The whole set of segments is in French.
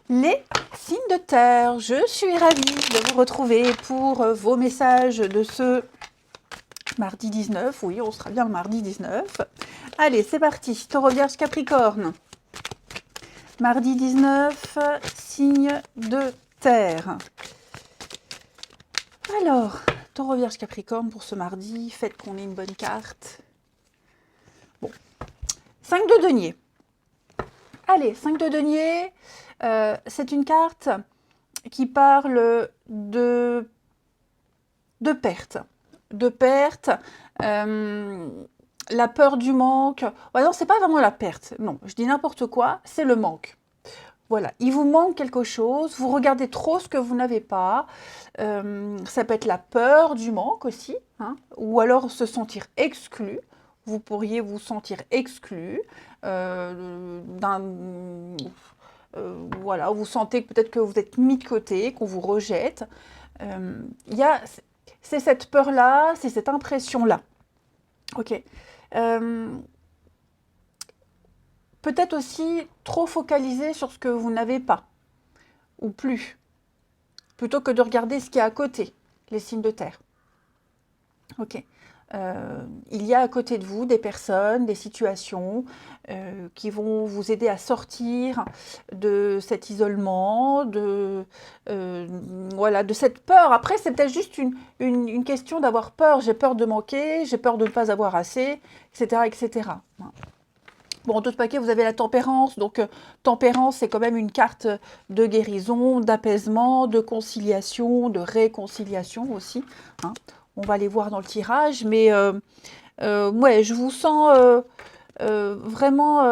Les signes de terre, je suis ravie de vous retrouver pour vos messages de ce mardi 19. Oui, on sera bien le mardi 19. Allez, c'est parti. Taureau, Vierge, Capricorne. Mardi 19, signe de terre. Alors, Taureau, Vierge, Capricorne pour ce mardi. Faites qu'on ait une bonne carte. Bon. 5 de denier. Allez, 5 de denier. C'est une carte qui parle de perte. De perte, la peur du manque. Ouais, non, c'est pas vraiment la perte. Non, je dis n'importe quoi, c'est le manque. Voilà, il vous manque quelque chose, vous regardez trop ce que vous n'avez pas. Ça peut être la peur du manque aussi, hein, ou alors se sentir exclu. Vous pourriez vous sentir exclu voilà, vous sentez peut-être que vous êtes mis de côté, qu'on vous rejette. C'est cette peur-là, c'est cette impression-là. Ok. Peut-être aussi trop focaliser sur ce que vous n'avez pas, ou plus, plutôt que de regarder ce qui est à côté, les signes de terre. Ok. Il y a à côté de vous des personnes, des situations qui vont vous aider à sortir de cet isolement, voilà, de cette peur. Après, c'est peut-être juste une question d'avoir peur. J'ai peur de manquer, j'ai peur de ne pas avoir assez, etc. etc. Bon, d'autres paquets, vous avez la tempérance. Donc, tempérance, c'est quand même une carte de guérison, d'apaisement, de conciliation, de réconciliation aussi. Hein. On va les voir dans le tirage, mais ouais, je vous sens vraiment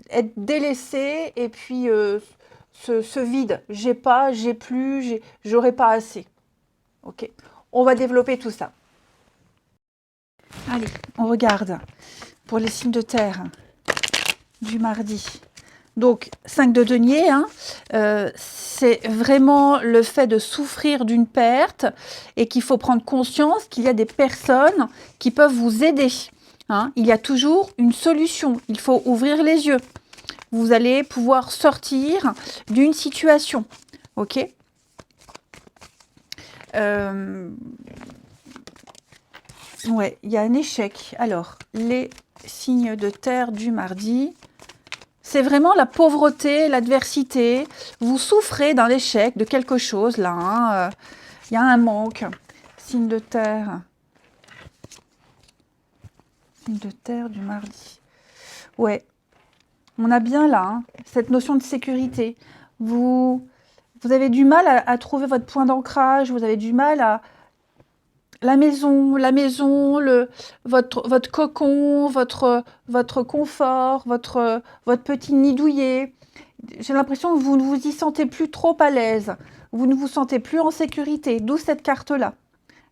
être délaissé et puis ce vide. J'ai pas, j'ai plus, j'aurais pas assez. Ok, on va développer tout ça. Allez, on regarde pour les signes de terre du mardi. Donc, 5 de denier, hein, c'est vraiment le fait de souffrir d'une perte et qu'il faut prendre conscience qu'il y a des personnes qui peuvent vous aider. Hein. Il y a toujours une solution. Il faut ouvrir les yeux. Vous allez pouvoir sortir d'une situation. Ok. Ouais, il y a un échec. Alors, les signes de terre du mardi. C'est vraiment la pauvreté, l'adversité. Vous souffrez d'un échec, de quelque chose là. Hein. Il y a un manque. Signe de terre. Signe de terre du mardi. Ouais. On a bien là, hein, cette notion de sécurité. Vous avez du mal à trouver votre point d'ancrage. Vous avez du mal à... La maison, votre cocon, votre confort, votre petit nid douillet. J'ai l'impression que vous ne vous y sentez plus trop à l'aise. Vous ne vous sentez plus en sécurité, d'où cette carte-là.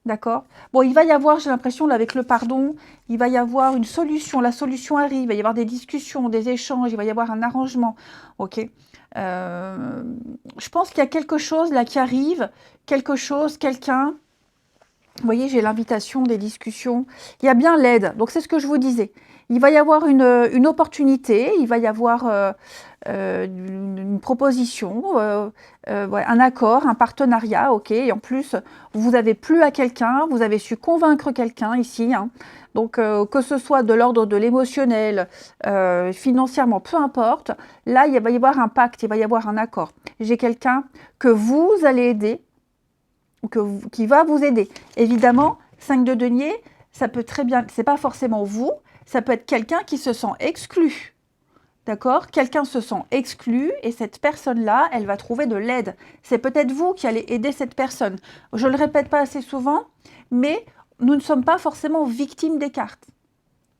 D'accord? Bon, il va y avoir, j'ai l'impression, là, avec le pardon, il va y avoir une solution. La solution arrive, il va y avoir des discussions, des échanges, il va y avoir un arrangement. Ok? Je pense qu'il y a quelque chose là qui arrive, quelque chose, quelqu'un. Vous voyez, j'ai l'invitation, des discussions. Il y a bien l'aide. Donc, c'est ce que je vous disais. Il va y avoir une opportunité, il va y avoir une proposition, ouais, un accord, un partenariat, ok. Et en plus, vous avez plu à quelqu'un, vous avez su convaincre quelqu'un ici. Hein. Donc, que ce soit de l'ordre de l'émotionnel, financièrement, peu importe. Là, il va y avoir un pacte, il va y avoir un accord. J'ai quelqu'un que vous allez aider, qui va vous aider. Évidemment, 5 de denier, ça peut très bien, c'est pas forcément vous, ça peut être quelqu'un qui se sent exclu. D'accord? Quelqu'un se sent exclu et cette personne-là, elle va trouver de l'aide. C'est peut-être vous qui allez aider cette personne. Je ne le répète pas assez souvent, mais nous ne sommes pas forcément victimes des cartes.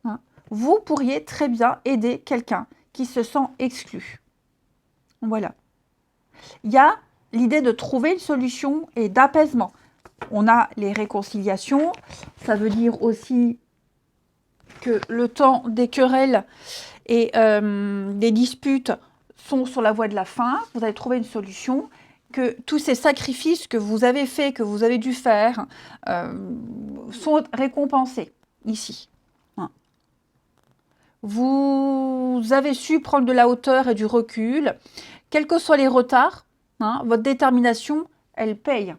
Hein? Vous pourriez très bien aider quelqu'un qui se sent exclu. Voilà. Il y a l'idée de trouver une solution et d'apaisement. On a les réconciliations, ça veut dire aussi que le temps des querelles et des disputes sont sur la voie de la fin, vous allez trouver une solution, que tous ces sacrifices que vous avez faits, que vous avez dû faire, sont récompensés ici. vous avez su prendre de la hauteur et du recul. Quels que soient les retards, hein, votre détermination, elle paye.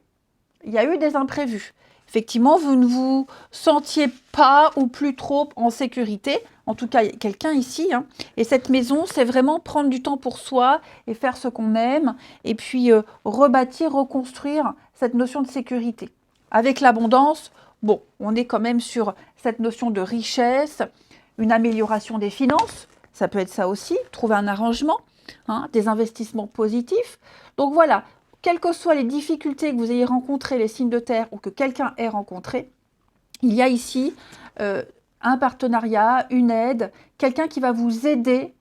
Il y a eu des imprévus. Effectivement, vous ne vous sentiez pas ou plus trop en sécurité. En tout cas, quelqu'un ici. Hein. Et cette maison, c'est vraiment prendre du temps pour soi et faire ce qu'on aime. Et puis, rebâtir, reconstruire cette notion de sécurité. Avec l'abondance, bon, on est quand même sur cette notion de richesse, une amélioration des finances. Ça peut être ça aussi, trouver un arrangement, hein, des investissements positifs. Donc voilà, quelles que soient les difficultés que vous ayez rencontrées, les signes de terre ou que quelqu'un ait rencontré, il y a ici un partenariat, une aide, quelqu'un qui va vous aider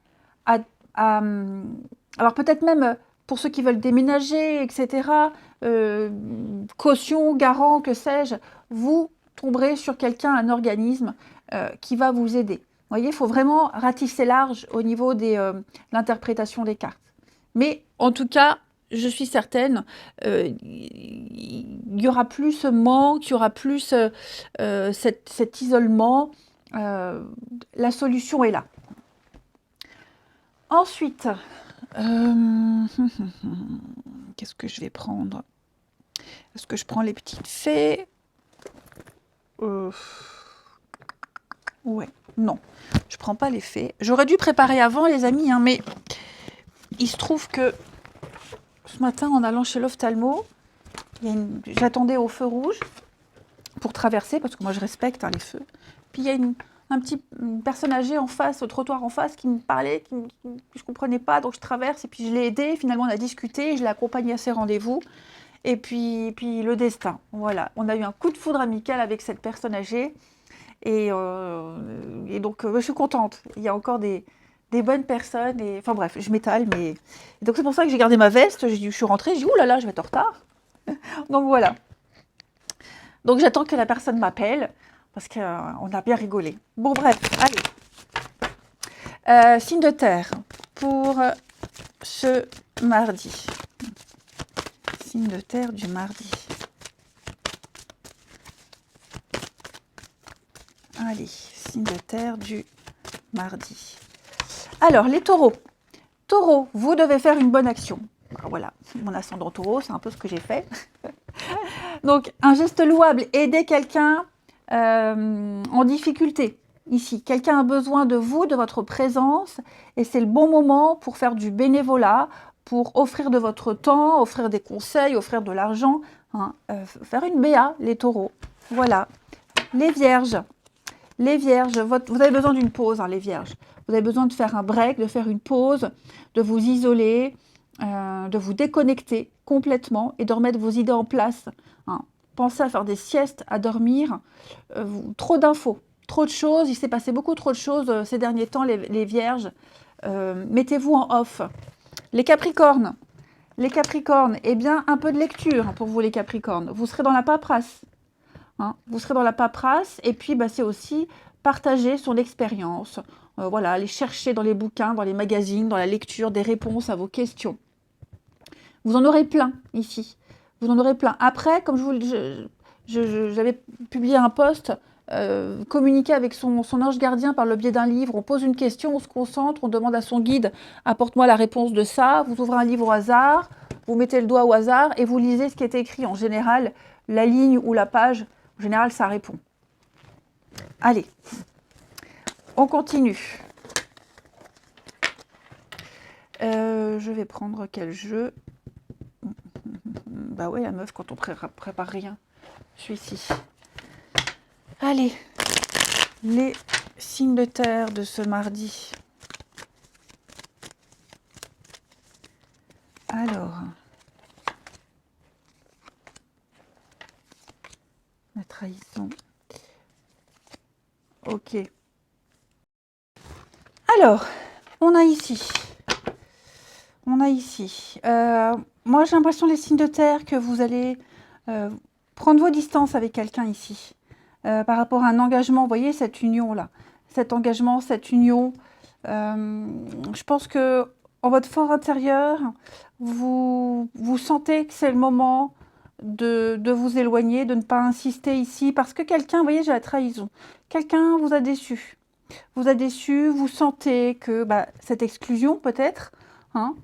à, alors peut-être même pour ceux qui veulent déménager, etc., caution, garant, que sais-je, vous tomberez sur quelqu'un, un organisme qui va vous aider. Vous voyez, il faut vraiment ratisser large au niveau de l'interprétation des cartes. Mais en tout cas, je suis certaine, il y aura plus ce manque, il y aura plus cet isolement. La solution est là. Ensuite, qu'est-ce que je vais prendre? Est-ce que je prends les petites fées? Ouais, non, je prends pas les fées. J'aurais dû préparer avant, les amis, hein, mais il se trouve que ce matin, en allant chez l'ophtalmo, j'attendais au feu rouge pour traverser, parce que moi je respecte, hein, les feux. Puis il y a une personne âgée en face, au trottoir en face, qui me parlait, que je ne comprenais pas, donc je traverse, et puis je l'ai aidé, finalement on a discuté, je l'ai accompagné à ses rendez-vous, et puis le destin, voilà. On a eu un coup de foudre amical avec cette personne âgée, et donc je suis contente. Il y a encore des bonnes personnes, et enfin bref, je m'étale, mais... Et donc c'est pour ça que j'ai gardé ma veste, je suis rentrée, j'ai dit, ouh là là, je vais être en retard. Donc voilà. Donc j'attends que la personne m'appelle, parce qu'on a bien rigolé. Bon bref, allez. Signe de terre pour ce mardi. Signe de terre du mardi. Allez, signe de terre du mardi. Alors, les taureaux. Taureau, vous devez faire une bonne action. Alors, voilà, mon ascendant taureau, c'est un peu ce que j'ai fait. Donc, un geste louable, aider quelqu'un en difficulté. Ici, quelqu'un a besoin de vous, de votre présence, et c'est le bon moment pour faire du bénévolat, pour offrir de votre temps, offrir des conseils, offrir de l'argent, hein, faire une BA, les taureaux. Voilà. Les vierges. Les vierges, vous avez besoin d'une pause, hein, les vierges. Vous avez besoin de faire un break, de faire une pause, de vous isoler, de vous déconnecter complètement et de remettre vos idées en place. Hein. Pensez à faire des siestes, à dormir. Trop d'infos, trop de choses. Il s'est passé beaucoup trop de choses ces derniers temps, les vierges. Mettez-vous en off. Les capricornes. Les capricornes, eh bien, un peu de lecture pour vous, les capricornes. Vous serez dans la paperasse. Hein, vous serez dans la paperasse et puis bah, c'est aussi partager son expérience, voilà, aller chercher dans les bouquins, dans les magazines, dans la lecture des réponses à vos questions. Vous en aurez plein ici, vous en aurez plein. Après, comme j'avais publié un post, communiquer avec son ange gardien par le biais d'un livre, on pose une question, on se concentre, on demande à son guide, apporte-moi la réponse de ça, vous ouvrez un livre au hasard, vous mettez le doigt au hasard et vous lisez ce qui est écrit. En général, la ligne ou la page, en général, ça répond. Allez, on continue. Je vais prendre quel jeu? Bah ouais, la meuf, quand on prépare rien. Je suis ici. Allez, les signes de terre de ce mardi. Alors, la trahison. Ok. Alors, on a ici. Moi, j'ai l'impression, les signes de terre, que vous allez prendre vos distances avec quelqu'un ici. Par rapport à un engagement, vous voyez, cette union-là. Cet engagement, cette union. Je pense que en votre fort intérieur, vous sentez que c'est le moment de vous éloigner, de ne pas insister ici. Parce que quelqu'un, vous voyez, j'ai la trahison. Quelqu'un vous a déçu. vous a déçu, vous sentez que cette exclusion peut-être, hein,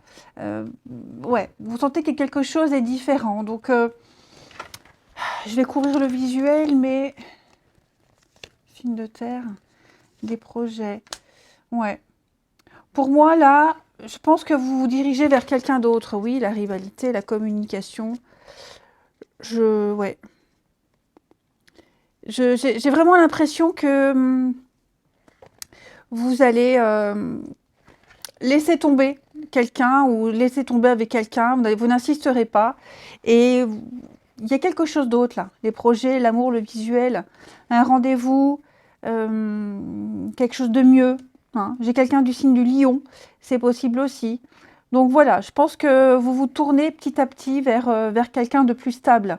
ouais, vous sentez que quelque chose est différent. Donc, je vais courir le visuel, mais signe de terre, des projets, ouais. Pour moi, là, je pense que vous vous dirigez vers quelqu'un d'autre. Oui, la rivalité, la communication, ouais. J'ai vraiment l'impression que vous allez laisser tomber quelqu'un ou laisser tomber avec quelqu'un, vous n'insisterez pas. Et il y a quelque chose d'autre là, les projets, l'amour, le visuel, un rendez-vous, quelque chose de mieux. Hein. J'ai quelqu'un du signe du lion, c'est possible aussi. Donc voilà, je pense que vous vous tournez petit à petit vers quelqu'un de plus stable.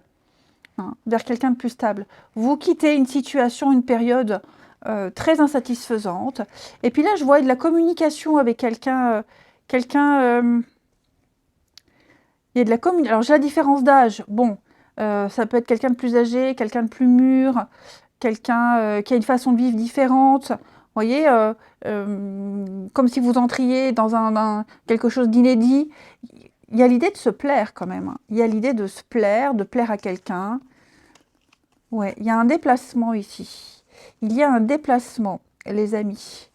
Hein, vers quelqu'un de plus stable. Vous quittez une situation, une période très insatisfaisante. Et puis là, je vois de la communication avec quelqu'un. Il y a de la communication. Alors, j'ai la différence d'âge. Bon, ça peut être quelqu'un de plus âgé, quelqu'un de plus mûr, quelqu'un qui a une façon de vivre différente. Vous voyez, comme si vous entriez dans quelque chose d'inédit. Il y a l'idée de se plaire quand même. Il y a l'idée de se plaire, de plaire à quelqu'un. Ouais, il y a un déplacement ici. Il y a un déplacement, les amis.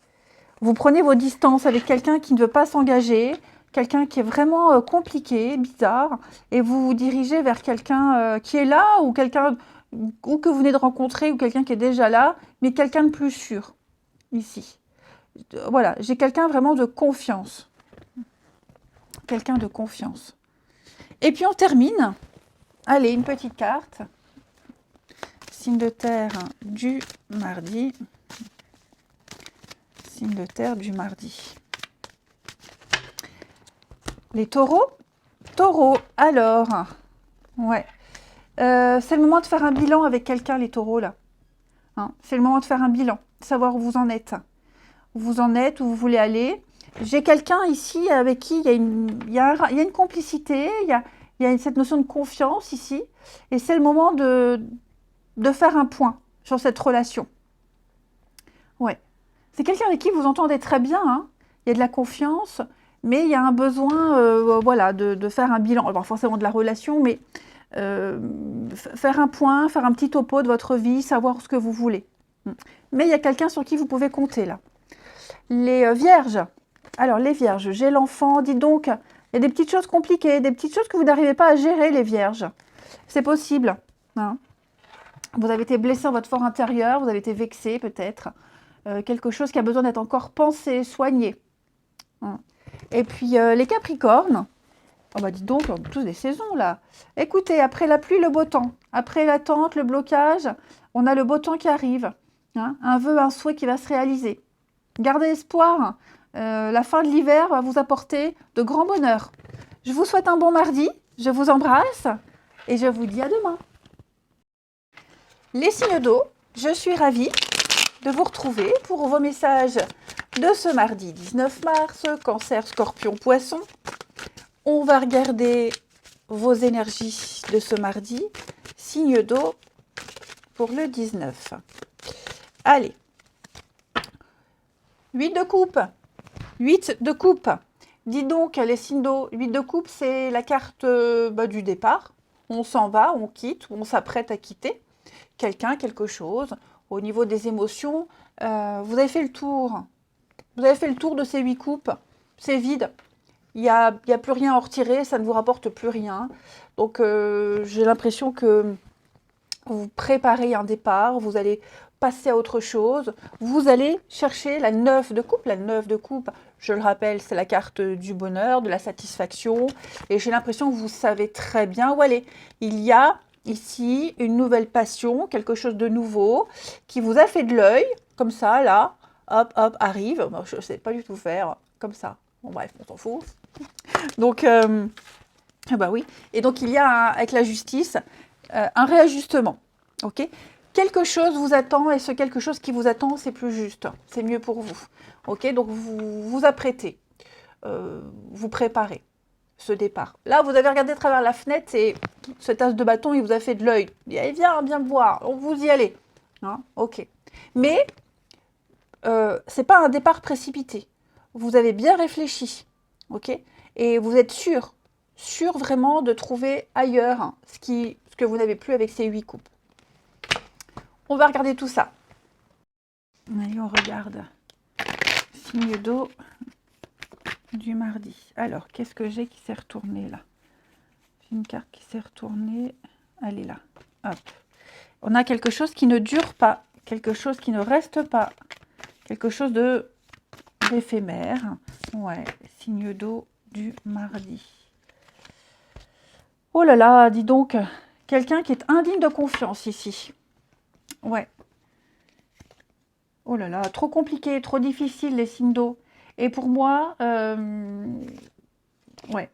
Vous prenez vos distances avec quelqu'un qui ne veut pas s'engager, quelqu'un qui est vraiment compliqué, bizarre, et vous vous dirigez vers quelqu'un qui est là, ou quelqu'un ou que vous venez de rencontrer, ou quelqu'un qui est déjà là, mais quelqu'un de plus sûr, ici. Voilà, j'ai quelqu'un vraiment de confiance. Quelqu'un de confiance. Et puis on termine. Allez, une petite carte. Signe de terre du mardi. Signe de terre du mardi. Les taureaux. Taureaux, alors. Ouais. C'est le moment de faire un bilan avec quelqu'un, les taureaux, là. Hein, c'est le moment de faire un bilan, de savoir où vous en êtes. Où vous en êtes, où vous voulez aller. J'ai quelqu'un ici avec qui il y a une complicité, il y a cette notion de confiance ici. Et c'est le moment de faire un point sur cette relation. Ouais. C'est quelqu'un avec qui vous entendez très bien, hein. Il y a de la confiance, mais il y a un besoin voilà, de faire un bilan. Alors, forcément de la relation, mais faire un point, faire un petit topo de votre vie, savoir ce que vous voulez. Mais il y a quelqu'un sur qui vous pouvez compter, là. Les vierges. Alors, les vierges, j'ai l'enfant. Dites donc, il y a des petites choses compliquées, des petites choses que vous n'arrivez pas à gérer, les vierges. C'est possible. Hein. Vous avez été blessé en votre fort intérieur, vous avez été vexé peut-être. Quelque chose qui a besoin d'être encore pensé, soigné. Hein. Et puis les capricornes, oh bah dites donc, on a tous des saisons là. Écoutez, après la pluie, le beau temps. Après l'attente, le blocage, on a le beau temps qui arrive. Hein. Un vœu, un souhait qui va se réaliser. Gardez espoir, la fin de l'hiver va vous apporter de grands bonheurs. Je vous souhaite un bon mardi, je vous embrasse et je vous dis à demain. Les signes d'eau, je suis ravie de vous retrouver pour vos messages de ce mardi 19 mars, Cancer, Scorpion, Poisson. On va regarder vos énergies de ce mardi, signe d'eau pour le 19. Allez, 8 de coupe, 8 de coupe. Dis donc, les signes d'eau, 8 de coupe, c'est la carte du départ. On s'en va, on quitte, on s'apprête à quitter quelqu'un, quelque chose. Au niveau des émotions, vous avez fait le tour. Vous avez fait le tour de ces 8 coupes. C'est vide. Il n'y a plus rien à en retirer, ça ne vous rapporte plus rien. Donc, j'ai l'impression que vous préparez un départ, vous allez passer à autre chose. Vous allez chercher la 9 de coupe. La 9 de coupe, je le rappelle, c'est la carte du bonheur, de la satisfaction. Et j'ai l'impression que vous savez très bien où aller. Il y a ici une nouvelle passion, quelque chose de nouveau, qui vous a fait de l'œil, comme ça, là, hop, hop, arrive. Moi, je ne sais pas du tout faire, comme ça. Bon, bref, on s'en fout. Donc, bah oui. Et donc, il y a, avec la justice, un réajustement. Ok ? Quelque chose vous attend, et ce quelque chose qui vous attend, c'est plus juste. C'est mieux pour vous. Ok ? Donc, vous vous apprêtez. Vous préparez ce départ. Là, vous avez regardé à travers la fenêtre et cet as de bâton, il vous a fait de l'œil. Il dit, allez, viens me voir. Donc, vous y allez. Hein, ok. Mais, c'est pas un départ précipité. Vous avez bien réfléchi, ok? Et vous êtes sûr vraiment de trouver ailleurs hein, ce que vous n'avez plus avec ces 8 coupes. On va regarder tout ça. Allez, on regarde. Signe d'eau du mardi. Alors, qu'est-ce que j'ai qui s'est retourné là? J'ai une carte qui s'est retournée. Elle est là. Hop. On a quelque chose qui ne dure pas, quelque chose qui ne reste pas, quelque chose d'éphémère. Ouais, signe d'eau du mardi. Oh là là, dis donc, quelqu'un qui est indigne de confiance ici. Ouais. Oh là là, trop compliqué, trop difficile les signes d'eau. Et pour moi, ouais.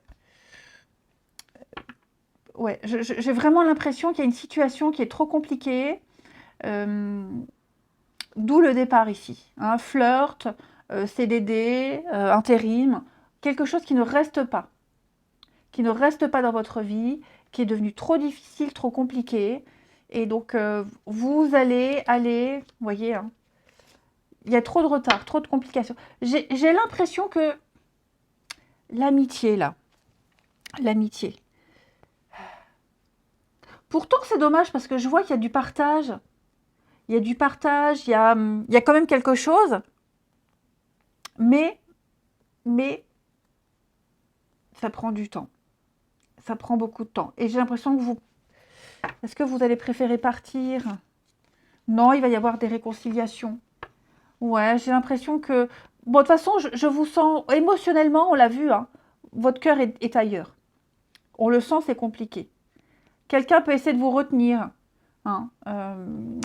Ouais, j'ai vraiment l'impression qu'il y a une situation qui est trop compliquée. D'où le départ ici. Hein, flirt, CDD, intérim, quelque chose qui ne reste pas. Qui ne reste pas dans votre vie, qui est devenu trop difficile, trop compliqué. Et donc, vous allez aller, vous voyez, hein, il y a trop de retard, trop de complications. J'ai l'impression que l'amitié, là, l'amitié. Pourtant, c'est dommage parce que je vois qu'il y a du partage. Il y a du partage, il y a quand même quelque chose. Mais, ça prend du temps. Ça prend beaucoup de temps. Et j'ai l'impression que vous... Est-ce que vous allez préférer partir? Non, il va y avoir des réconciliations. Ouais, j'ai l'impression que... Bon, de toute façon, je vous sens... Émotionnellement, on l'a vu, hein, votre cœur est ailleurs. On le sent, c'est compliqué. Quelqu'un peut essayer de vous retenir. Hein,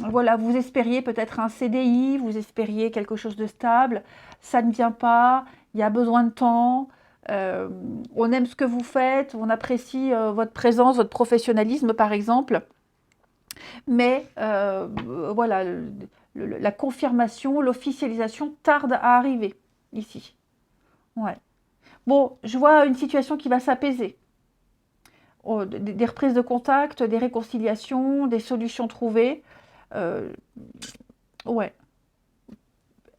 voilà, vous espériez peut-être un CDI, vous espériez quelque chose de stable. Ça ne vient pas, il y a besoin de temps. On aime ce que vous faites, on apprécie votre présence, votre professionnalisme, par exemple. Mais voilà, la confirmation, l'officialisation tarde à arriver ici. Ouais. Bon, je vois une situation qui va s'apaiser. Oh, des reprises de contact, des réconciliations, des solutions trouvées. Ouais.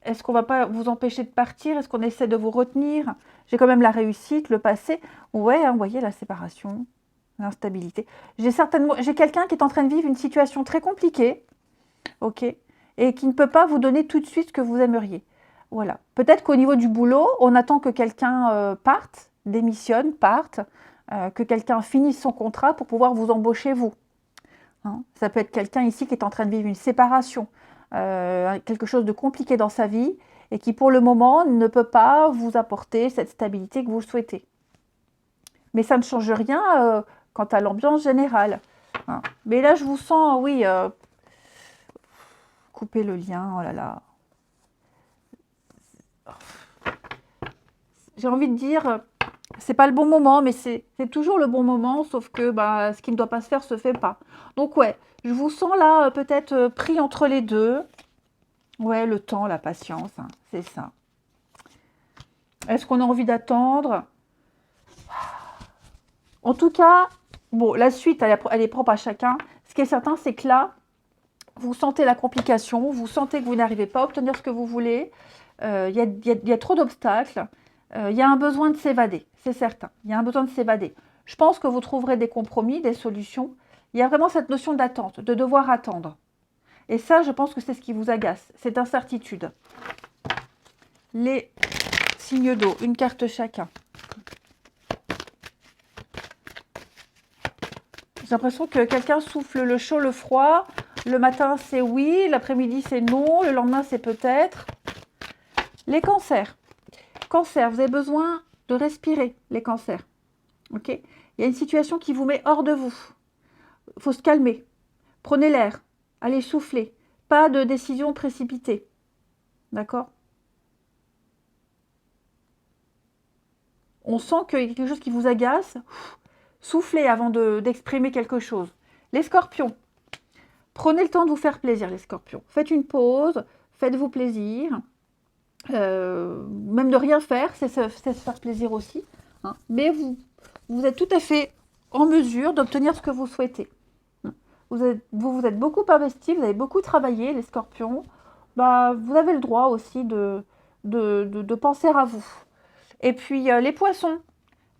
Est-ce qu'on ne va pas vous empêcher de partir? Est-ce qu'on essaie de vous retenir? J'ai quand même la réussite, le passé. Ouais, hein, vous voyez, la séparation, l'instabilité. J'ai quelqu'un qui est en train de vivre une situation très compliquée, ok, et qui ne peut pas vous donner tout de suite ce que vous aimeriez. Voilà. Peut-être qu'au niveau du boulot, on attend que quelqu'un parte, démissionne, parte, que quelqu'un finisse son contrat pour pouvoir vous embaucher vous. Hein, ça peut être quelqu'un ici qui est en train de vivre une séparation, quelque chose de compliqué dans sa vie et qui pour le moment ne peut pas vous apporter cette stabilité que vous souhaitez. Mais ça ne change rien quant à l'ambiance générale. Hein. Mais là, je vous sens, oui, couper le lien, oh là là. J'ai envie de dire, c'est pas le bon moment, mais c'est toujours le bon moment, sauf que bah, ce qui ne doit pas se faire se fait pas. Donc ouais, je vous sens là peut-être pris entre les deux. Ouais, le temps, la patience, hein, c'est ça. Est-ce qu'on a envie d'attendre? En tout cas, bon, la suite, elle est propre à chacun. Ce qui est certain, c'est que là, vous sentez la complication, vous sentez que vous n'arrivez pas à obtenir ce que vous voulez. Il y a trop d'obstacles. Il y a un besoin de s'évader, c'est certain. Il y a un besoin de s'évader. Je pense que vous trouverez des compromis, des solutions. Il y a vraiment cette notion d'attente, de devoir attendre. Et ça, je pense que c'est ce qui vous agace, cette incertitude. Les signes d'eau, une carte chacun. J'ai l'impression que quelqu'un souffle le chaud, le froid. Le matin, c'est oui. L'après-midi, c'est non. Le lendemain, c'est peut-être. Les cancers. Cancer, vous avez besoin de respirer, les cancers. Ok? Il y a une situation qui vous met hors de vous. Il faut se calmer. Prenez l'air. Allez souffler. Pas de décision précipitée. D'accord? On sent qu'il y a quelque chose qui vous agace. Soufflez avant d'exprimer quelque chose. Les scorpions. Prenez le temps de vous faire plaisir, les scorpions. Faites une pause. Faites-vous plaisir. Même de rien faire, c'est se faire plaisir aussi. Hein. Mais vous êtes tout à fait en mesure d'obtenir ce que vous souhaitez. Vous êtes beaucoup investi, vous avez beaucoup travaillé, les scorpions. bah, vous avez le droit aussi de penser à vous. Et puis, les poissons,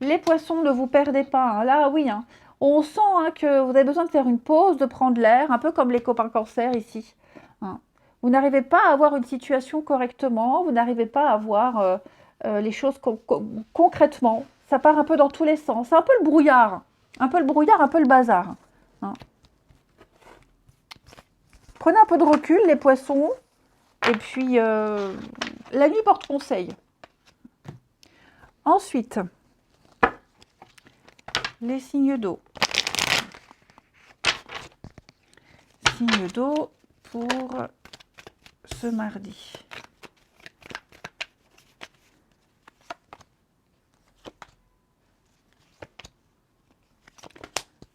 ne vous perdez pas, hein. Là, oui, hein. On sent, hein, que vous avez besoin de faire une pause, de prendre l'air, un peu comme les copains cancer ici, hein. Vous n'arrivez pas à avoir une situation correctement, vous n'arrivez pas à voir les choses concrètement. Ça part un peu dans tous les sens. C'est un peu le brouillard, un peu le brouillard, un peu le bazar, hein. Prenez un peu de recul, les poissons, et puis la nuit porte conseil. Ensuite, les signes d'eau. Signes d'eau pour ce mardi.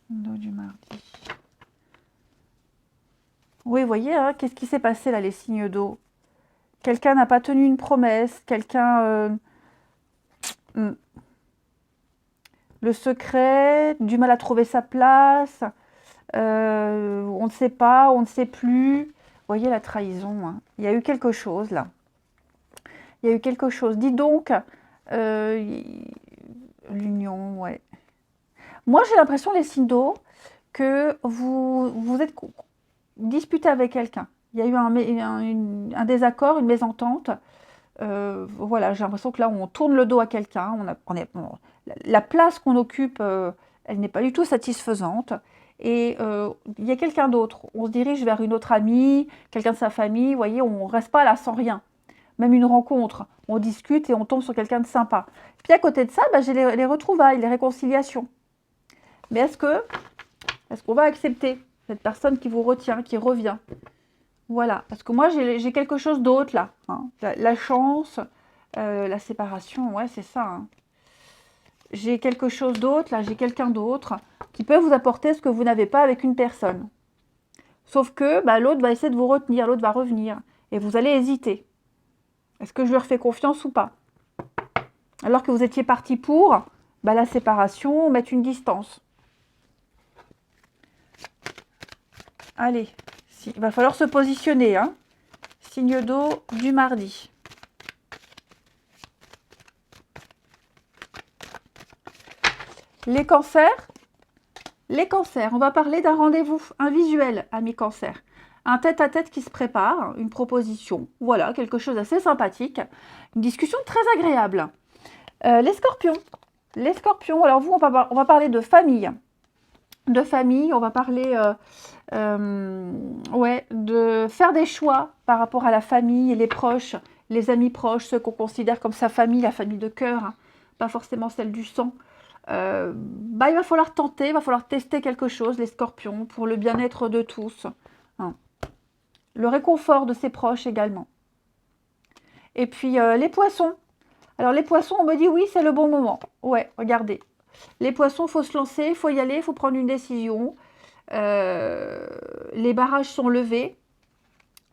D'eau du mardi. Oui, vous voyez, hein, qu'est-ce qui s'est passé là, les signes d'eau? Quelqu'un n'a pas tenu une promesse, quelqu'un... le secret, du mal à trouver sa place, on ne sait pas, on ne sait plus. Vous voyez la trahison, hein. Il y a eu quelque chose là. Il y a eu quelque chose. Dis donc, l'union, ouais. Moi, j'ai l'impression, les signes d'eau, que vous êtes disputé avec quelqu'un. Il y a eu un désaccord, une mésentente. Voilà, j'ai l'impression que là, on tourne le dos à quelqu'un. La place qu'on occupe, elle n'est pas du tout satisfaisante. Et il y a quelqu'un d'autre. On se dirige vers une autre amie, quelqu'un de sa famille. Vous voyez, on ne reste pas là sans rien. Même une rencontre, on discute et on tombe sur quelqu'un de sympa. Puis à côté de ça, bah, j'ai les retrouvailles, les réconciliations. Mais est-ce qu'on va accepter cette personne qui vous retient, qui revient? Voilà, parce que moi, j'ai quelque chose d'autre là, hein. La chance, la séparation, ouais, c'est ça, hein. J'ai quelque chose d'autre, là, j'ai quelqu'un d'autre qui peut vous apporter ce que vous n'avez pas avec une personne. Sauf que bah, l'autre va essayer de vous retenir, l'autre va revenir. Et vous allez hésiter. Est-ce que je lui refais confiance ou pas? Alors que vous étiez parti pour bah, la séparation, mettre une distance. Allez, il va falloir se positionner, hein. Signe d'eau du mardi. Les cancers, on va parler d'un rendez-vous, un visuel, amis cancers. Un tête-à-tête qui se prépare, une proposition, voilà, quelque chose d'assez sympathique. Une discussion très agréable. Les scorpions, alors vous, on va parler de famille. On va parler ouais, de faire des choix par rapport à la famille et les proches, les amis proches, ceux qu'on considère comme sa famille, la famille de cœur, hein, pas forcément celle du sang. Bah, il va falloir tenter, il va falloir tester quelque chose, les scorpions, pour le bien-être de tous, hein. Le réconfort de ses proches également. Et puis les poissons. Alors les poissons, on me dit oui, c'est le bon moment. Ouais, regardez. Les poissons, il faut se lancer, il faut y aller, il faut prendre une décision. Les barrages sont levés.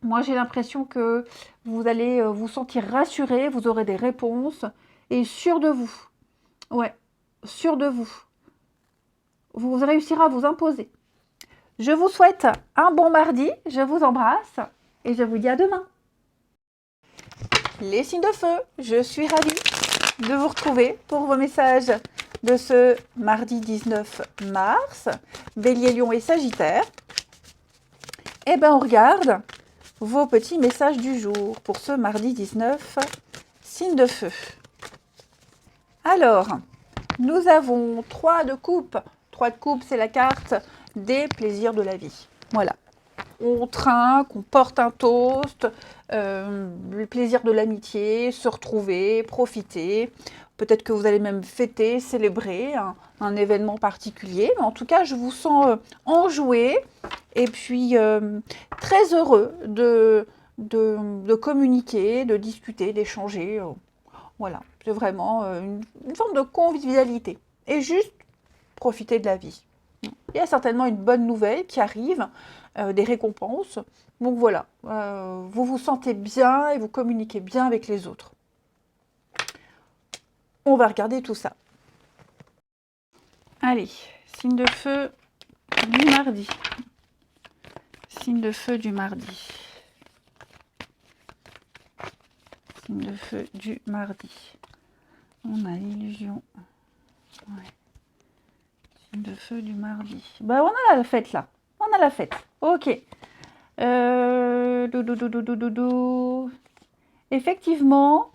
Moi, j'ai l'impression que vous allez vous sentir rassuré, vous aurez des réponses et sûr de vous. Ouais, sûr de vous. Vous réussirez à vous imposer. Je vous souhaite un bon mardi, je vous embrasse et je vous dis à demain. Les signes de feu, je suis ravie de vous retrouver pour vos messages de ce mardi 19 mars, Bélier, Lion et Sagittaire. Et bien on regarde vos petits messages du jour pour ce mardi 19, signe de feu. Alors, nous avons 3 de coupe. 3 de coupe, c'est la carte des plaisirs de la vie. Voilà. On trinque, on porte un toast, le plaisir de l'amitié, se retrouver, profiter. Peut-être que vous allez même fêter, célébrer un événement particulier. Mais en tout cas, je vous sens enjoué et puis très heureux de communiquer, de discuter, d'échanger. Voilà, c'est vraiment une forme de convivialité. Et juste profiter de la vie. Il y a certainement une bonne nouvelle qui arrive, des récompenses. Donc voilà, vous vous sentez bien et vous communiquez bien avec les autres. On va regarder tout ça. Allez, signe de feu du mardi. Signe de feu du mardi. Signe de feu du mardi. On a l'illusion. Ouais. Signe de feu du mardi. Bah, on a la fête là. On a la fête. Ok. Effectivement,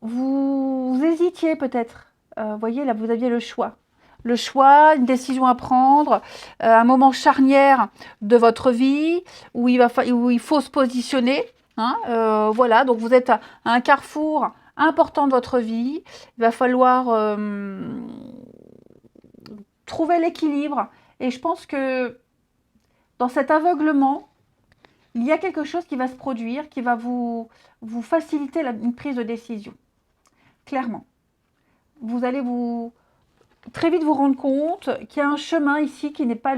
vous hésitiez peut-être. Vous voyez, là, vous aviez le choix. Le choix, une décision à prendre, un moment charnière de votre vie où il faut se positionner. Hein, voilà, donc vous êtes à un carrefour important de votre vie. Il va falloir trouver l'équilibre. Et je pense que dans cet aveuglement, il y a quelque chose qui va se produire, qui va vous faciliter une prise de décision. Clairement. Vous allez très vite vous rendre compte qu'il y a un chemin ici qui n'est pas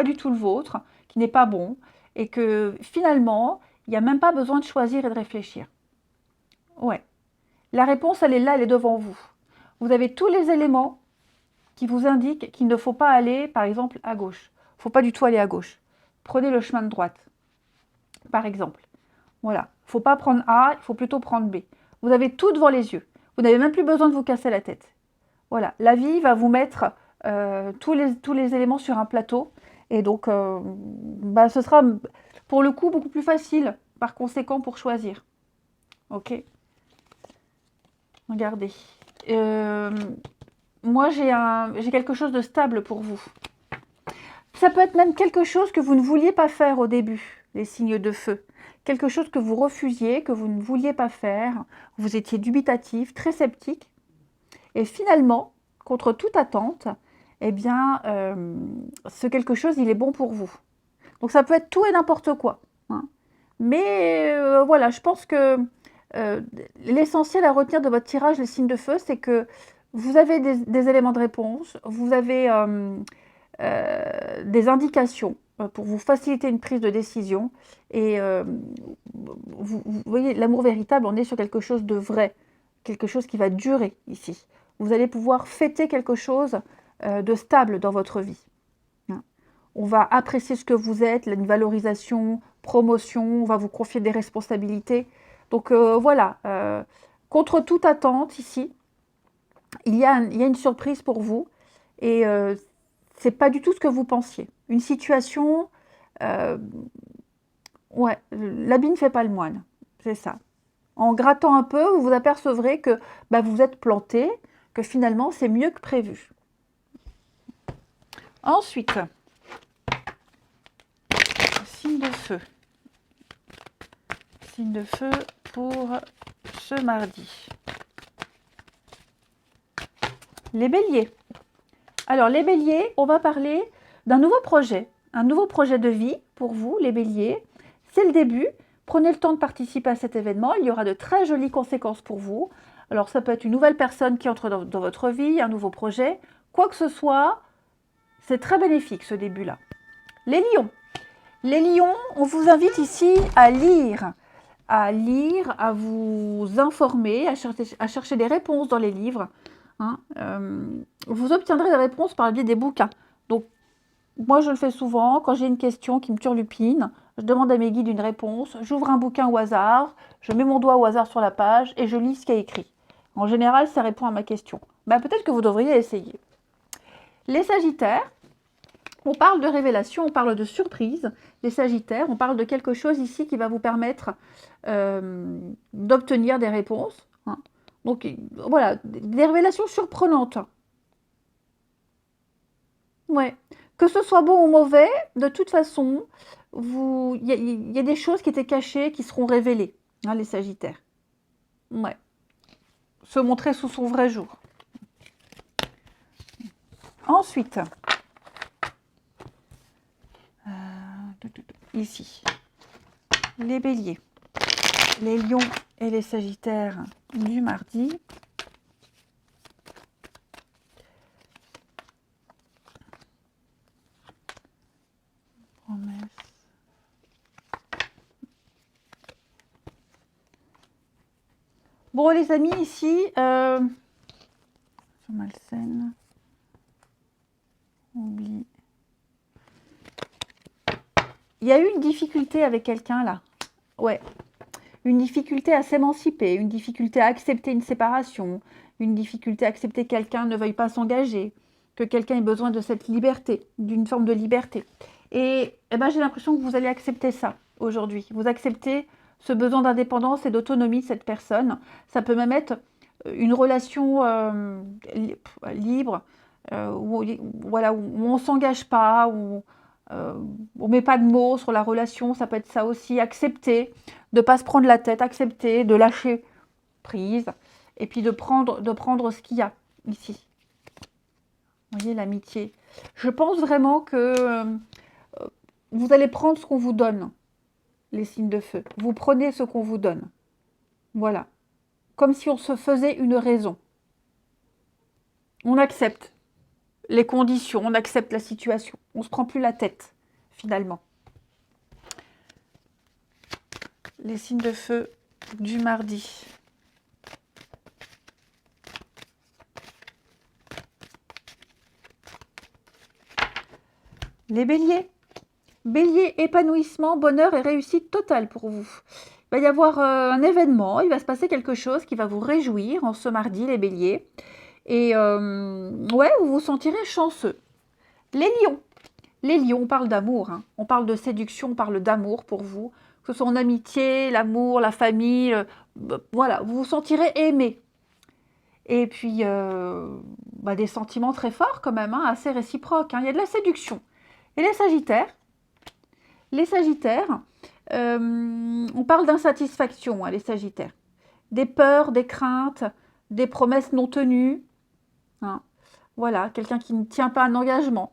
du tout le vôtre, qui n'est pas bon, et que finalement, il n'y a même pas besoin de choisir et de réfléchir. Ouais. La réponse, elle est là, elle est devant vous. Vous avez tous les éléments qui vous indiquent qu'il ne faut pas aller, par exemple, à gauche. Il ne faut pas du tout aller à gauche. Prenez le chemin de droite, par exemple. Voilà. Il ne faut pas prendre A, il faut plutôt prendre B. Vous avez tout devant les yeux. Vous n'avez même plus besoin de vous casser la tête. Voilà. La vie va vous mettre tous les éléments sur un plateau. Et donc, ce sera pour le coup beaucoup plus facile, par conséquent, pour choisir. Ok. Regardez. Moi, j'ai quelque chose de stable pour vous. Ça peut être même quelque chose que vous ne vouliez pas faire au début, les signes de feu. Quelque chose que vous refusiez, que vous ne vouliez pas faire. Vous étiez dubitatif, très sceptique. Et finalement, contre toute attente, eh bien, ce quelque chose, il est bon pour vous. Donc ça peut être tout et n'importe quoi. Hein. Mais voilà, je pense que l'essentiel à retenir de votre tirage, les signes de feu, c'est que vous avez des éléments de réponse, vous avez des indications pour vous faciliter une prise de décision. Et vous voyez, l'amour véritable, on est sur quelque chose de vrai, quelque chose qui va durer ici. Vous allez pouvoir fêter quelque chose de stable dans votre vie. Hein. On va apprécier ce que vous êtes, une valorisation, promotion, on va vous confier des responsabilités. Donc voilà, contre toute attente ici, il y a une surprise pour vous et c'est pas du tout ce que vous pensiez. Une situation, ouais, l'habit ne fait pas le moine, c'est ça. En grattant un peu, vous vous apercevrez que vous vous êtes planté, que finalement c'est mieux que prévu. Ensuite, signe de feu. Signe de feu pour ce mardi. Les béliers. Alors les béliers, on va parler d'un nouveau projet. Un nouveau projet de vie pour vous, les béliers. C'est le début. Prenez le temps de participer à cet événement. Il y aura de très jolies conséquences pour vous. Alors ça peut être une nouvelle personne qui entre dans votre vie, un nouveau projet. Quoi que ce soit, c'est très bénéfique ce début-là. Les lions. Les lions, on vous invite ici à lire, à vous informer, à chercher des réponses dans les livres. Hein, vous obtiendrez des réponses par le biais des bouquins. Donc, moi, je le fais souvent. Quand j'ai une question qui me turlupine, je demande à mes guides une réponse. J'ouvre un bouquin au hasard, je mets mon doigt au hasard sur la page et je lis ce qui est écrit. En général, ça répond à ma question. Peut-être que vous devriez essayer. Les sagittaires, on parle de révélation, on parle de surprise. Les sagittaires, on parle de quelque chose ici qui va vous permettre d'obtenir des réponses. Hein. Donc voilà, des révélations surprenantes. Ouais. Que ce soit bon ou mauvais, de toute façon, il y a des choses qui étaient cachées qui seront révélées, hein, les sagittaires. Ouais. Se montrer sous son vrai jour. Ensuite, ici, les béliers, les lions et les sagittaires du mardi. Promesse. Bon les amis, ici, malsaine, oublie. Il y a eu une difficulté avec quelqu'un là. Ouais. une difficulté à s'émanciper, une difficulté à accepter une séparation, une difficulté à accepter que quelqu'un ne veuille pas s'engager, que quelqu'un ait besoin de cette liberté, d'une forme de liberté. Et eh ben, j'ai l'impression que vous allez accepter ça aujourd'hui. Vous acceptez ce besoin d'indépendance et d'autonomie de cette personne. Ça peut même être une relation libre, voilà, où on ne s'engage pas, où on ne met pas de mots sur la relation. Ça peut être ça aussi. Accepter de ne pas se prendre la tête, accepter de lâcher prise et puis de prendre ce qu'il y a ici. Vous voyez, l'amitié. Je pense vraiment que vous allez prendre ce qu'on vous donne, les signes de feu. Vous prenez ce qu'on vous donne. Voilà. Comme si on se faisait une raison. On accepte les conditions, on accepte la situation. On ne se prend plus la tête, finalement. Les signes de feu du mardi. Les béliers. Bélier, épanouissement, bonheur et réussite totale pour vous. Il va y avoir un événement, il va se passer quelque chose qui va vous réjouir en ce mardi, les béliers. Et ouais, vous vous sentirez chanceux. Les lions. Les lions, on parle d'amour, hein. On parle de séduction, on parle d'amour pour vous. Que ce soit en amitié, l'amour, la famille, voilà, vous vous sentirez aimé. Et puis, des sentiments très forts quand même, hein, assez réciproques, hein. Il y a de la séduction. Et les sagittaires, on parle d'insatisfaction, hein, les sagittaires. Des peurs, des craintes, des promesses non tenues. Hein. Voilà, quelqu'un qui ne tient pas un engagement.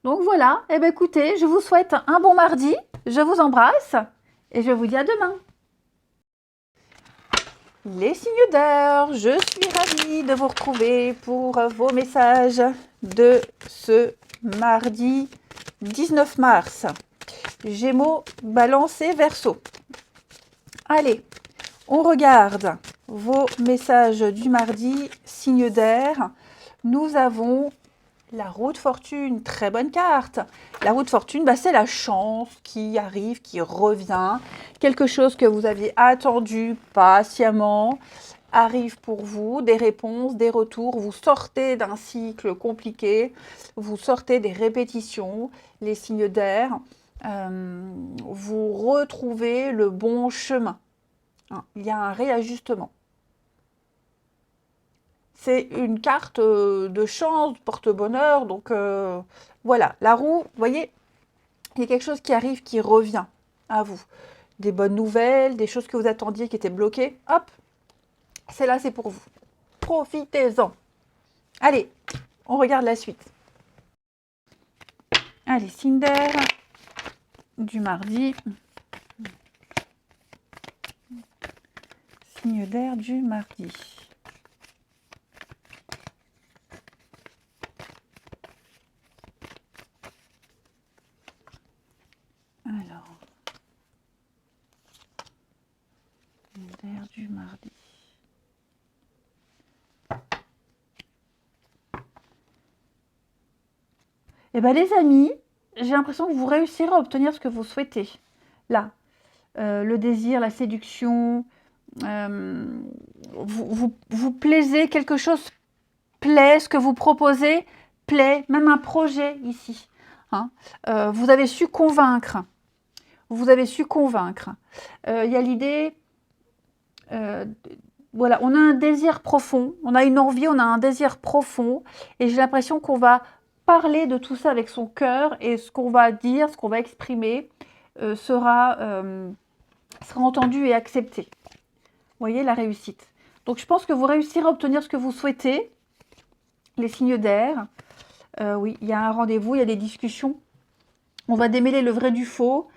Donc voilà, eh bien écoutez, je vous souhaite un bon mardi, je vous embrasse et je vous dis à demain. Les signes d'air, je suis ravie de vous retrouver pour vos messages de ce mardi 19 mars. Gémeaux, Balance et Verseau. Allez, on regarde vos messages du mardi, signe d'air. Nous avons la roue de fortune, très bonne carte. La roue de fortune, c'est la chance qui arrive, qui revient. Quelque chose que vous aviez attendu patiemment arrive pour vous, des réponses, des retours. Vous sortez d'un cycle compliqué, vous sortez des répétitions, les signes d'air. Vous retrouvez le bon chemin. Hein, il y a un réajustement. C'est une carte de chance, porte-bonheur. Donc voilà, la roue, vous voyez, il y a quelque chose qui arrive, qui revient à vous. Des bonnes nouvelles, des choses que vous attendiez qui étaient bloquées. Hop, c'est là, c'est pour vous. Profitez-en. Allez, on regarde la suite. Allez, signe d'air du mardi. Signe d'air du mardi. Alors, signe d'air du mardi. Eh bien, les amis, j'ai l'impression que vous réussirez à obtenir ce que vous souhaitez. Là, le désir, la séduction, vous plaisez, quelque chose plaît, ce que vous proposez plaît, même un projet ici. Hein. Vous avez su convaincre. Vous avez su convaincre. Il y a l'idée, voilà, on a un désir profond, on a une envie, on a un désir profond, et j'ai l'impression qu'on va parler de tout ça avec son cœur, et ce qu'on va dire, ce qu'on va exprimer, sera entendu et accepté. Vous voyez, la réussite. Donc, je pense que vous réussirez à obtenir ce que vous souhaitez. Les signes d'air. Oui, il y a un rendez-vous, il y a des discussions. On va démêler le vrai du faux.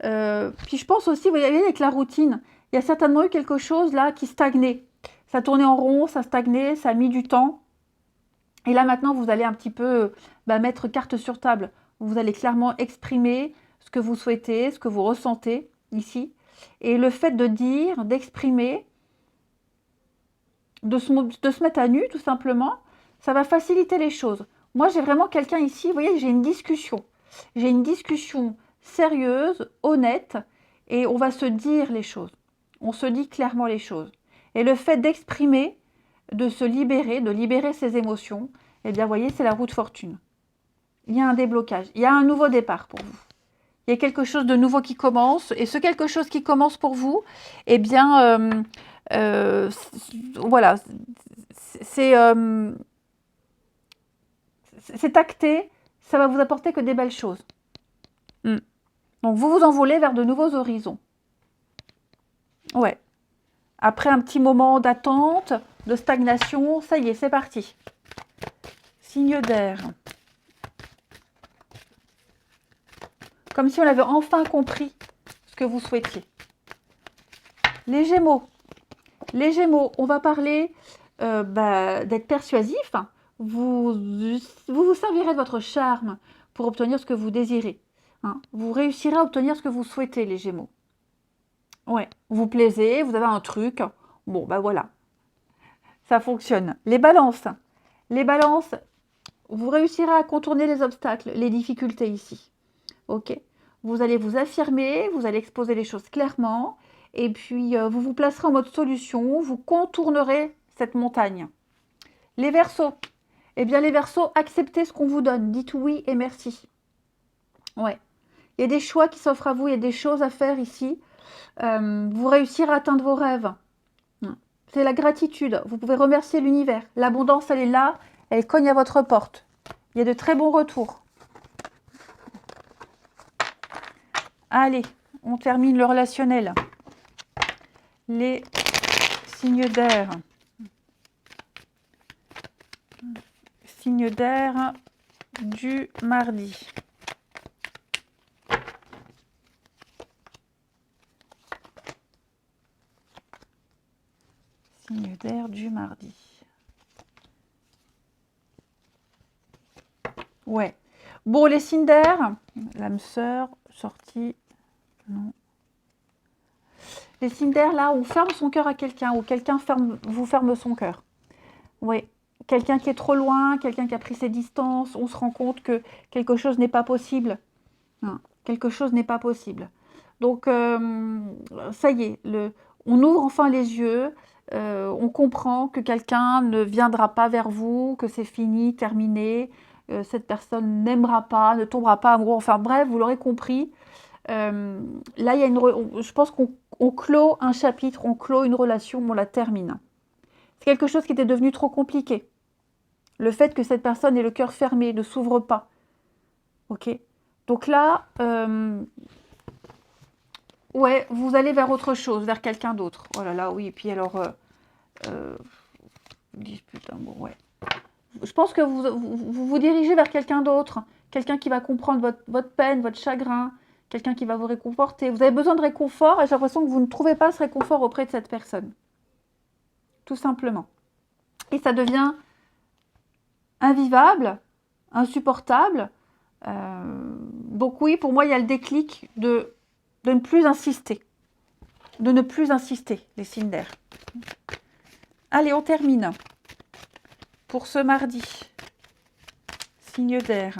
Puis, je pense aussi, vous voyez, avec la routine, il y a certainement eu quelque chose là qui stagnait. Ça tournait en rond, ça stagnait, ça a mis du temps. Et là, maintenant, vous allez un petit peu mettre carte sur table. Vous allez clairement exprimer ce que vous souhaitez, ce que vous ressentez ici. Et le fait de dire, d'exprimer, de se mettre à nu, tout simplement, ça va faciliter les choses. Moi, j'ai vraiment quelqu'un ici, vous voyez, j'ai une discussion. J'ai une discussion sérieuse, honnête, et on va se dire les choses. On se dit clairement les choses. Et le fait d'exprimer, de se libérer, de libérer ses émotions, eh bien, vous voyez, c'est la roue de fortune. Il y a un déblocage, il y a un nouveau départ pour vous. Il y a quelque chose de nouveau qui commence, et ce quelque chose qui commence pour vous, eh bien, voilà, c'est acté, ça va vous apporter que des belles choses. Donc, vous vous envolez vers de nouveaux horizons. Ouais. Après un petit moment d'attente, de stagnation, ça y est, c'est parti. Signe d'air. Comme si on avait enfin compris ce que vous souhaitiez. Les Gémeaux. Les Gémeaux, on va parler d'être persuasif. Vous servirez de votre charme pour obtenir ce que vous désirez. Hein. Vous réussirez à obtenir ce que vous souhaitez, les Gémeaux. Ouais, vous plaisez, vous avez un truc. Bon, ben voilà. Ça fonctionne. Les balances. Les balances, vous réussirez à contourner les obstacles, les difficultés ici. Ok. Vous allez vous affirmer, vous allez exposer les choses clairement. Et puis, vous vous placerez en mode solution. Vous contournerez cette montagne. Les Verseaux. Eh bien, les Verseaux, acceptez ce qu'on vous donne. Dites oui et merci. Ouais. Il y a des choix qui s'offrent à vous. Il y a des choses à faire ici. Vous réussirez à atteindre vos rêves. C'est la gratitude. Vous pouvez remercier l'univers. L'abondance, elle est là. Elle cogne à votre porte. Il y a de très bons retours. Allez, on termine le relationnel. Les signes d'air. Signes d'air du mardi. Signe d'air du mardi. Ouais. Bon, les signes d'air, l'âme sœur, sortie, non. Les signes d'air, là, on ferme son cœur à quelqu'un, ou quelqu'un vous ferme son cœur. Oui. Quelqu'un qui est trop loin, quelqu'un qui a pris ses distances, on se rend compte que quelque chose n'est pas possible. Non, quelque chose n'est pas possible. Donc, ça y est, on ouvre enfin les yeux, on comprend que quelqu'un ne viendra pas vers vous, que c'est fini, terminé, cette personne n'aimera pas, ne tombera pas amoureux, enfin bref, vous l'aurez compris. Là, il y a je pense qu'on clôt un chapitre, on clôt une relation, on la termine. C'est quelque chose qui était devenu trop compliqué. Le fait que cette personne ait le cœur fermé, ne s'ouvre pas. Ok. Donc là, ouais, vous allez vers autre chose, vers quelqu'un d'autre. Oh là là, oui. Et puis alors, dispute, amour, ouais. Je pense que vous dirigez vers quelqu'un d'autre, quelqu'un qui va comprendre votre peine, votre chagrin, quelqu'un qui va vous réconforter. Vous avez besoin de réconfort et j'ai l'impression que vous ne trouvez pas ce réconfort auprès de cette personne. Tout simplement. Et ça devient invivable, insupportable. Donc oui, pour moi, il y a le déclic de ne plus insister. De ne plus insister, les signes d'air. Allez, on termine. Pour ce mardi, signe d'air.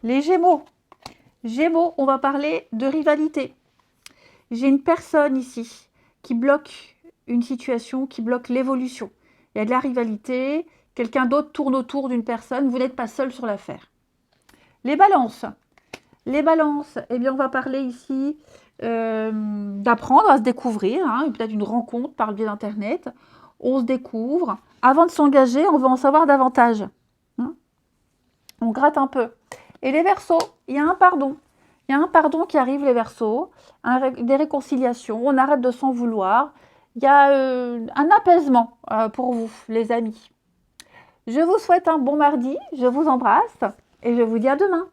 Les Gémeaux. Gémeaux, on va parler de rivalité. J'ai une personne ici qui bloque une situation, qui bloque l'évolution. Il y a de la rivalité, quelqu'un d'autre tourne autour d'une personne, vous n'êtes pas seul sur l'affaire. Les balances. Les balances, eh bien on va parler ici d'apprendre à se découvrir, hein, peut-être une rencontre par le biais d'Internet. On se découvre. Avant de s'engager, on veut en savoir davantage. Hein. On gratte un peu. Et les Verseaux, il y a un pardon. Il y a un pardon qui arrive, les Verseaux, des réconciliations, on arrête de s'en vouloir. Il y a un apaisement pour vous, les amis. Je vous souhaite un bon mardi, je vous embrasse et je vous dis à demain.